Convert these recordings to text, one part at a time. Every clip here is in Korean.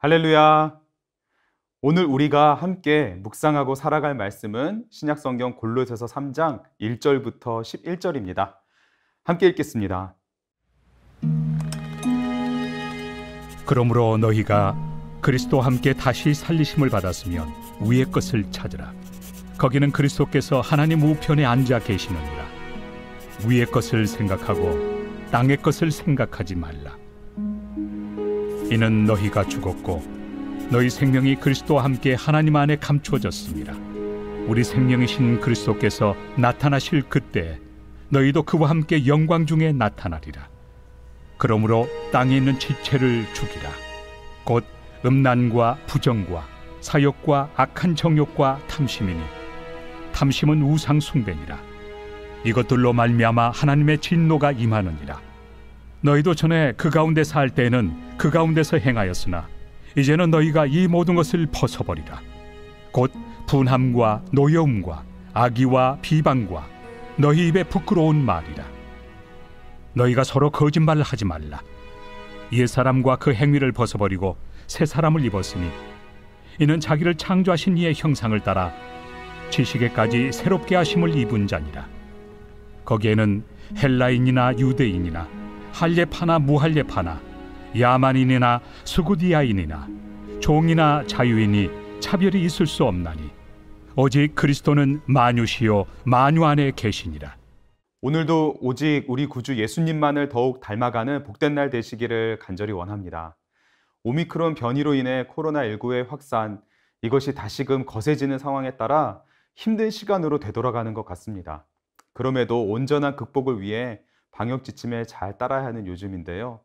할렐루야. 오늘 우리가 함께 묵상하고 살아갈 말씀은 신약성경 골로새서 3장 1절부터 11절입니다. 함께 읽겠습니다. 그러므로 너희가 그리스도와 함께 다시 살리심을 받았으면 위의 것을 찾으라. 거기는 그리스도께서 하나님 우편에 앉아 계시느니라. 위의 것을 생각하고 땅의 것을 생각하지 말라. 이는 너희가 죽었고 너희 생명이 그리스도와 함께 하나님 안에 감추어졌습니다. 우리 생명이신 그리스도께서 나타나실 그때 너희도 그와 함께 영광 중에 나타나리라. 그러므로 땅에 있는 지체를 죽이라. 곧 음란과 부정과 사욕과 악한 정욕과 탐심이니 탐심은 우상 숭배니라. 이것들로 말미암아 하나님의 진노가 임하느니라. 너희도 전에 그 가운데 살 때에는 그 가운데서 행하였으나 이제는 너희가 이 모든 것을 벗어버리라. 곧 분함과 노여움과 악의와 비방과 너희 입에 부끄러운 말이라. 너희가 서로 거짓말을 하지 말라. 옛사람과 그 행위를 벗어버리고 새 사람을 입었으니 이는 자기를 창조하신 이의 형상을 따라 지식에까지 새롭게 하심을 입은 자니라. 거기에는 헬라인이나 유대인이나 할례파나 무할례파나 야만인이나 수구디아인이나 종이나 자유인이 차별이 있을 수 없나니 오직 그리스도는 만유시요 만유 안에 계시니라. 오늘도 오직 우리 구주 예수님만을 더욱 닮아가는 복된 날 되시기를 간절히 원합니다. 오미크론 변이로 인해 코로나19의 확산, 이것이 다시금 거세지는 상황에 따라 힘든 시간으로 되돌아가는 것 같습니다. 그럼에도 온전한 극복을 위해 방역 지침에 잘 따라야 하는 요즘인데요.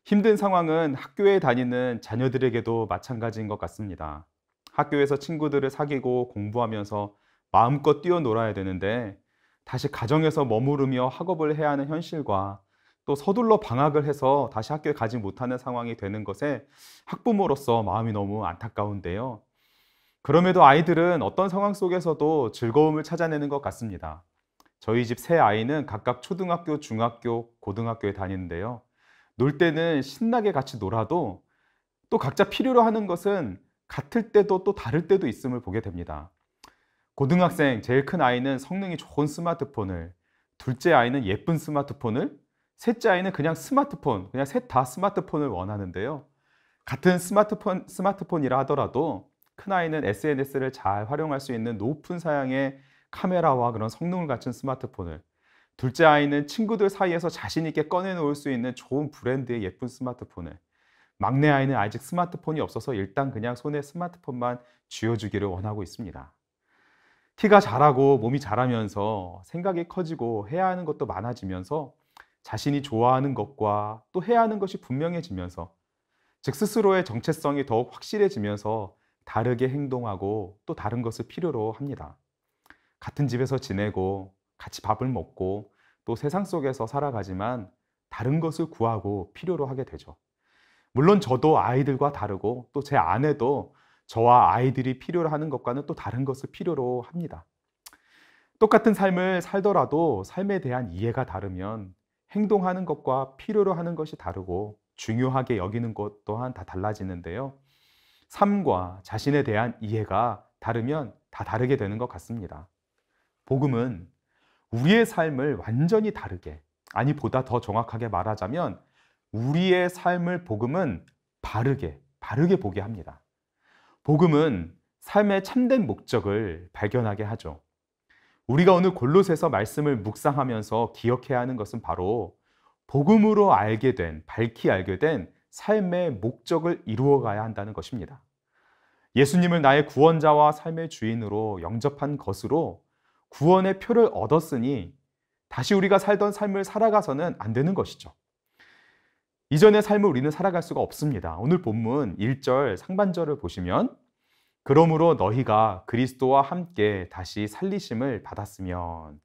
힘든 상황은 학교에 다니는 자녀들에게도 마찬가지인 것 같습니다. 학교에서 친구들을 사귀고 공부하면서 마음껏 뛰어놀아야 되는데 다시 가정에서 머무르며 학업을 해야 하는 현실과 또 서둘러 방학을 해서 다시 학교에 가지 못하는 상황이 되는 것에 학부모로서 마음이 너무 안타까운데요. 그럼에도 아이들은 어떤 상황 속에서도 즐거움을 찾아내는 것 같습니다. 저희 집 세 아이는 각각 초등학교, 중학교, 고등학교에 다니는데요. 놀 때는 신나게 같이 놀아도 또 각자 필요로 하는 것은 같을 때도 또 다를 때도 있음을 보게 됩니다. 고등학생 제일 큰 아이는 성능이 좋은 스마트폰을, 둘째 아이는 예쁜 스마트폰을, 셋째 아이는 그냥 스마트폰, 그냥 셋 다 스마트폰을 원하는데요. 같은 스마트폰이라 하더라도 큰 아이는 SNS를 잘 활용할 수 있는 높은 사양의 카메라와 그런 성능을 갖춘 스마트폰을, 둘째 아이는 친구들 사이에서 자신 있게 꺼내놓을 수 있는 좋은 브랜드의 예쁜 스마트폰을, 막내 아이는 아직 스마트폰이 없어서 일단 그냥 손에 스마트폰만 쥐어주기를 원하고 있습니다. 키가 자라고 몸이 자라면서 생각이 커지고 해야 하는 것도 많아지면서 자신이 좋아하는 것과 또 해야 하는 것이 분명해지면서, 즉 스스로의 정체성이 더욱 확실해지면서 다르게 행동하고 또 다른 것을 필요로 합니다. 같은 집에서 지내고 같이 밥을 먹고 또 세상 속에서 살아가지만 다른 것을 구하고 필요로 하게 되죠. 물론 저도 아이들과 다르고 또 제 아내도 저와 아이들이 필요로 하는 것과는 또 다른 것을 필요로 합니다. 똑같은 삶을 살더라도 삶에 대한 이해가 다르면 행동하는 것과 필요로 하는 것이 다르고 중요하게 여기는 것 또한 다 달라지는데요. 삶과 자신에 대한 이해가 다르면 다 다르게 되는 것 같습니다. 복음은 우리의 삶을 완전히 다르게, 아니 보다 더 정확하게 말하자면 우리의 삶을 복음은 바르게 보게 합니다. 복음은 삶의 참된 목적을 발견하게 하죠. 우리가 오늘 골로새서 말씀을 묵상하면서 기억해야 하는 것은 바로 복음으로 밝히 알게 된 삶의 목적을 이루어가야 한다는 것입니다. 예수님을 나의 구원자와 삶의 주인으로 영접한 것으로 구원의 표를 얻었으니 다시 우리가 살던 삶을 살아가서는 안 되는 것이죠. 이전의 삶을 우리는 살아갈 수가 없습니다. 오늘 본문 1절 상반절을 보시면 그러므로 너희가 그리스도와 함께 다시 살리심을 받았으면,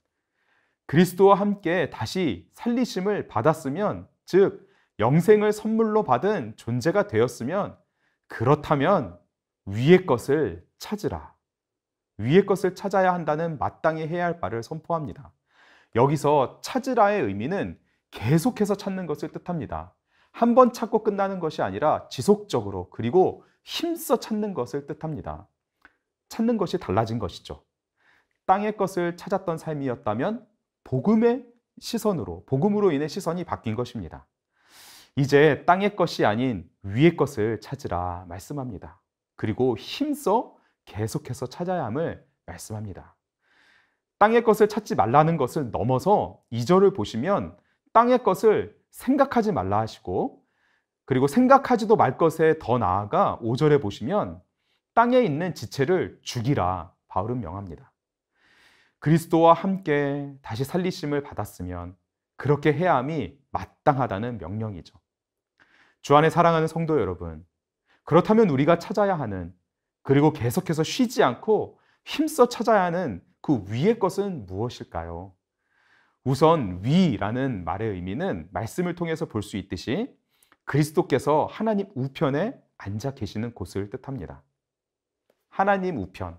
그리스도와 함께 다시 살리심을 받았으면, 즉 영생을 선물로 받은 존재가 되었으면, 그렇다면 위의 것을 찾으라. 위의 것을 찾아야 한다는 마땅히 해야 할 바를 선포합니다. 여기서 찾으라의 의미는 계속해서 찾는 것을 뜻합니다. 한 번 찾고 끝나는 것이 아니라 지속적으로 그리고 힘써 찾는 것을 뜻합니다. 찾는 것이 달라진 것이죠. 땅의 것을 찾았던 삶이었다면 복음의 시선으로, 복음으로 인해 시선이 바뀐 것입니다. 이제 땅의 것이 아닌 위의 것을 찾으라 말씀합니다. 그리고 힘써 계속해서 찾아야 함을 말씀합니다. 땅의 것을 찾지 말라는 것을 넘어서 2절을 보시면 땅의 것을 생각하지 말라 하시고, 그리고 생각하지도 말 것에 더 나아가 5절에 보시면 땅에 있는 지체를 죽이라 바울은 명합니다. 그리스도와 함께 다시 살리심을 받았으면 그렇게 해야 함이 마땅하다는 명령이죠. 주 안에 사랑하는 성도 여러분, 그렇다면 우리가 찾아야 하는, 그리고 계속해서 쉬지 않고 힘써 찾아야 하는 그 위의 것은 무엇일까요? 우선 위라는 말의 의미는 말씀을 통해서 볼 수 있듯이 그리스도께서 하나님 우편에 앉아 계시는 곳을 뜻합니다. 하나님 우편,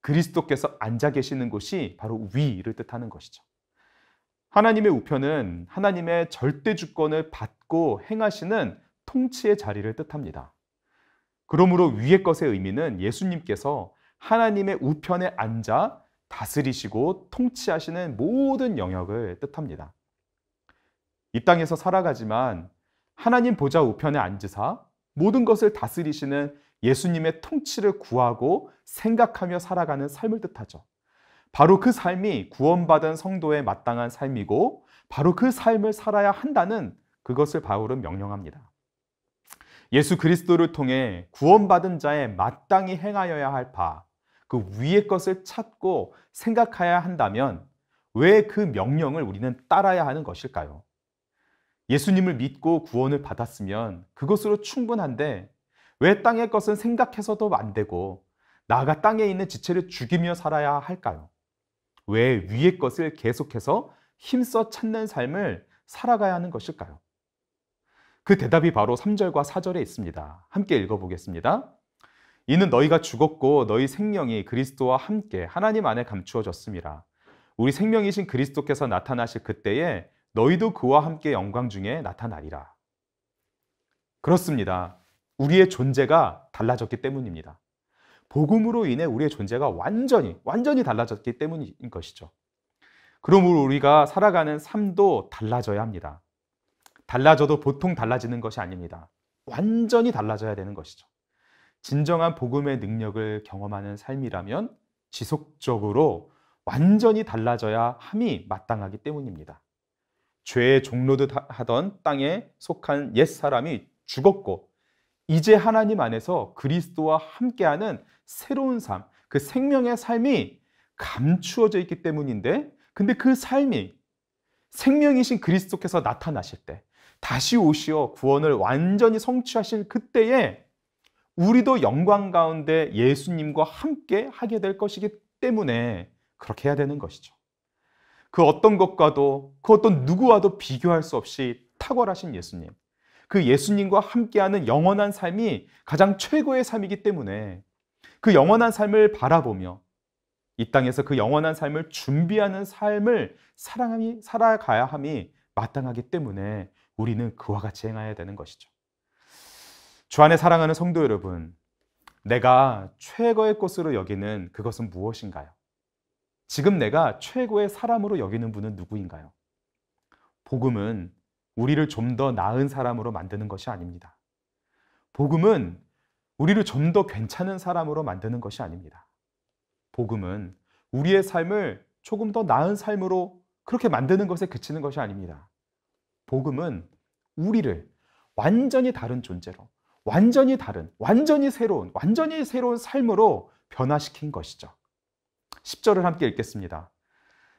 그리스도께서 앉아 계시는 곳이 바로 위를 뜻하는 것이죠. 하나님의 우편은 하나님의 절대 주권을 받고 행하시는 통치의 자리를 뜻합니다. 그러므로 위의 것의 의미는 예수님께서 하나님의 우편에 앉아 다스리시고 통치하시는 모든 영역을 뜻합니다. 이 땅에서 살아가지만 하나님 보좌 우편에 앉으사 모든 것을 다스리시는 예수님의 통치를 구하고 생각하며 살아가는 삶을 뜻하죠. 바로 그 삶이 구원받은 성도의 마땅한 삶이고 바로 그 삶을 살아야 한다는 그것을 바울은 명령합니다. 예수 그리스도를 통해 구원받은 자의 마땅히 행하여야 할 바, 그 위의 것을 찾고 생각해야 한다면 왜 그 명령을 우리는 따라야 하는 것일까요? 예수님을 믿고 구원을 받았으면 그것으로 충분한데 왜 땅의 것은 생각해서도 안 되고 나아가 땅에 있는 지체를 죽이며 살아야 할까요? 왜 위의 것을 계속해서 힘써 찾는 삶을 살아가야 하는 것일까요? 그 대답이 바로 3절과 4절에 있습니다. 함께 읽어보겠습니다. 이는 너희가 죽었고 너희 생명이 그리스도와 함께 하나님 안에 감추어졌음이라. 우리 생명이신 그리스도께서 나타나실 그때에 너희도 그와 함께 영광 중에 나타나리라. 그렇습니다. 우리의 존재가 달라졌기 때문입니다. 복음으로 인해 우리의 존재가 완전히 달라졌기 때문인 것이죠. 그러므로 우리가 살아가는 삶도 달라져야 합니다. 달라져도 보통 달라지는 것이 아닙니다. 완전히 달라져야 되는 것이죠. 진정한 복음의 능력을 경험하는 삶이라면 지속적으로 완전히 달라져야 함이 마땅하기 때문입니다. 죄의 종로듯 하던 땅에 속한 옛사람이 죽었고 이제 하나님 안에서 그리스도와 함께하는 새로운 삶, 그 생명의 삶이 감추어져 있기 때문인데, 근데 그 삶이 생명이신 그리스도께서 나타나실 때 다시 오시어 구원을 완전히 성취하실 그때에 우리도 영광 가운데 예수님과 함께 하게 될 것이기 때문에 그렇게 해야 되는 것이죠. 그 어떤 것과도 그 어떤 누구와도 비교할 수 없이 탁월하신 예수님, 그 예수님과 함께하는 영원한 삶이 가장 최고의 삶이기 때문에 그 영원한 삶을 바라보며 이 땅에서 그 영원한 삶을 준비하는 삶을 살아가야 함이 마땅하기 때문에 우리는 그와 같이 행해야 되는 것이죠. 주 안에 사랑하는 성도 여러분, 내가 최고의 것으로 여기는 그것은 무엇인가요? 지금 내가 최고의 사람으로 여기는 분은 누구인가요? 복음은 우리를 좀 더 나은 사람으로 만드는 것이 아닙니다. 복음은 우리를 좀 더 괜찮은 사람으로 만드는 것이 아닙니다. 복음은 우리의 삶을 조금 더 나은 삶으로 그렇게 만드는 것에 그치는 것이 아닙니다. 복음은 우리를 완전히 다른 존재로, 완전히 새로운 삶으로 변화시킨 것이죠. 10절을 함께 읽겠습니다.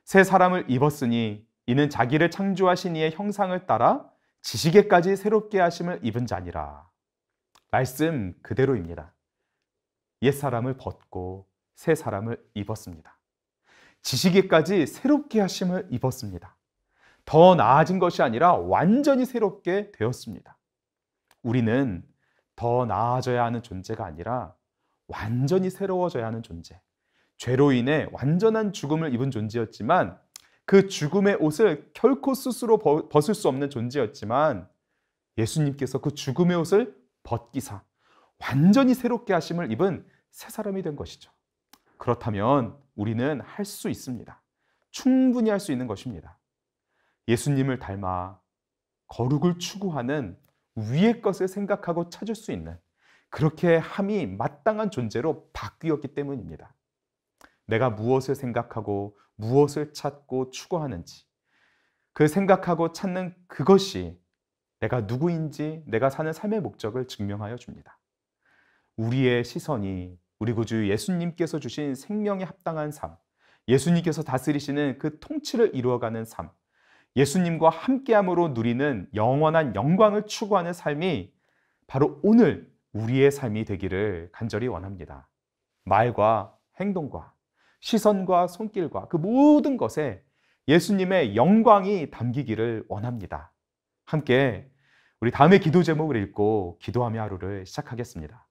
새 사람을 입었으니 이는 자기를 창조하신 이의 형상을 따라 지식에까지 새롭게 하심을 입은 자니라. 말씀 그대로입니다. 옛 사람을 벗고 새 사람을 입었습니다. 지식에까지 새롭게 하심을 입었습니다. 더 나아진 것이 아니라 완전히 새롭게 되었습니다. 우리는 더 나아져야 하는 존재가 아니라 완전히 새로워져야 하는 존재. 죄로 인해 완전한 죽음을 입은 존재였지만 그 죽음의 옷을 결코 스스로 벗을 수 없는 존재였지만 예수님께서 그 죽음의 옷을 벗기사 완전히 새롭게 하심을 입은 새 사람이 된 것이죠. 그렇다면 우리는 할 수 있습니다. 충분히 할 수 있는 것입니다. 예수님을 닮아 거룩을 추구하는 위의 것을 생각하고 찾을 수 있는, 그렇게 함이 마땅한 존재로 바뀌었기 때문입니다. 내가 무엇을 생각하고 무엇을 찾고 추구하는지, 그 생각하고 찾는 그것이 내가 누구인지, 내가 사는 삶의 목적을 증명하여 줍니다. 우리의 시선이 우리 구주 예수님께서 주신 생명에 합당한 삶, 예수님께서 다스리시는 그 통치를 이루어가는 삶, 예수님과 함께함으로 누리는 영원한 영광을 추구하는 삶이 바로 오늘 우리의 삶이 되기를 간절히 원합니다. 말과 행동과 시선과 손길과 그 모든 것에 예수님의 영광이 담기기를 원합니다. 함께 우리 다음의 기도 제목을 읽고 기도하며 하루를 시작하겠습니다.